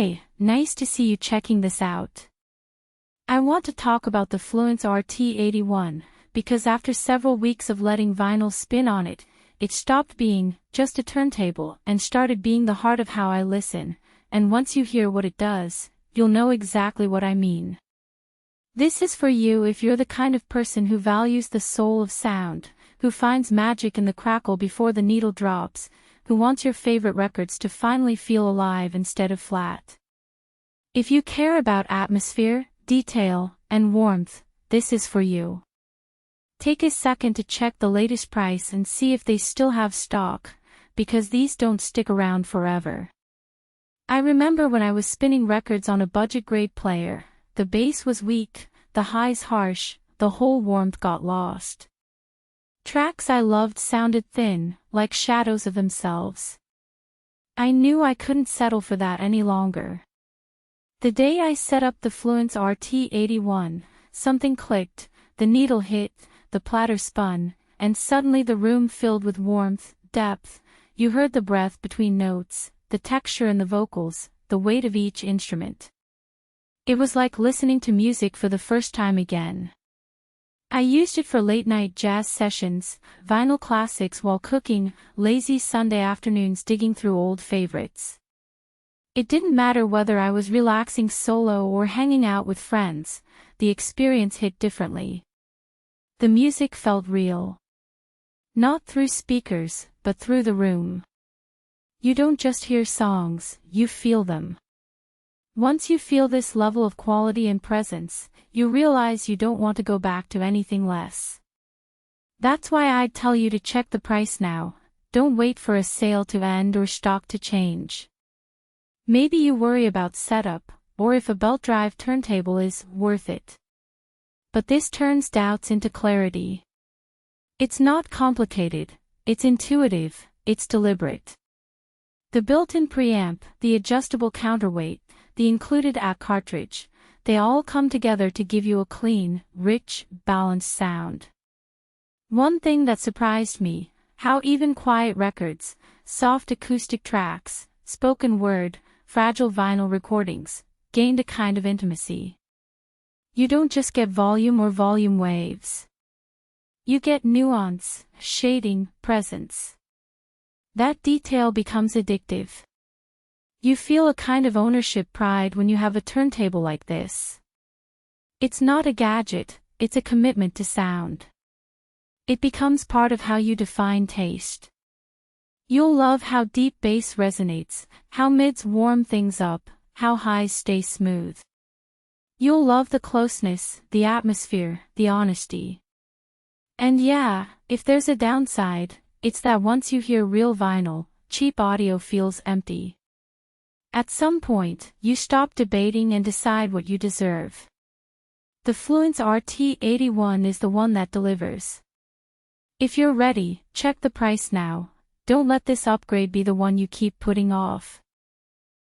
Hey, nice to see you checking this out. I want to talk about the Fluance RT81, because after several weeks of letting vinyl spin on it, it stopped being just a turntable and started being the heart of how I listen, and once you hear what it does, you'll know exactly what I mean. This is for you if you're the kind of person who values the soul of sound, who finds magic in the crackle before the needle drops, who wants your favorite records to finally feel alive instead of flat. If you care about atmosphere, detail, and warmth, this is for you. Take a second to check the latest price and see if they still have stock, because these don't stick around forever. I remember when I was spinning records on a budget-grade player, the bass was weak, the highs harsh, the whole warmth got lost. Tracks I loved sounded thin, like shadows of themselves. I knew I couldn't settle for that any longer. The day I set up the Fluance RT81, something clicked, the needle hit, the platter spun, and suddenly the room filled with warmth, depth. You heard the breath between notes, the texture in the vocals, the weight of each instrument. It was like listening to music for the first time again. I used it for late-night jazz sessions, vinyl classics while cooking, lazy Sunday afternoons digging through old favorites. It didn't matter whether I was relaxing solo or hanging out with friends, the experience hit differently. The music felt real. Not through speakers, but through the room. You don't just hear songs, you feel them. Once you feel this level of quality and presence, you realize you don't want to go back to anything less. That's why I'd tell you to check the price now, don't wait for a sale to end or stock to change. Maybe you worry about setup, or if a belt drive turntable is worth it. But this turns doubts into clarity. It's not complicated, it's intuitive, it's deliberate. The built-in preamp, the adjustable counterweight, the included cartridge, they all come together to give you a clean, rich, balanced sound. One thing that surprised me, how even quiet records, soft acoustic tracks, spoken word, fragile vinyl recordings, gained a kind of intimacy. You don't just get volume or volume waves. You get nuance, shading, presence. That detail becomes addictive. You feel a kind of ownership pride when you have a turntable like this. It's not a gadget, it's a commitment to sound. It becomes part of how you define taste. You'll love how deep bass resonates, how mids warm things up, how highs stay smooth. You'll love the closeness, the atmosphere, the honesty. And yeah, if there's a downside, it's that once you hear real vinyl, cheap audio feels empty. At some point, you stop debating and decide what you deserve. The Fluance RT81 is the one that delivers. If you're ready, check the price now. Don't let this upgrade be the one you keep putting off.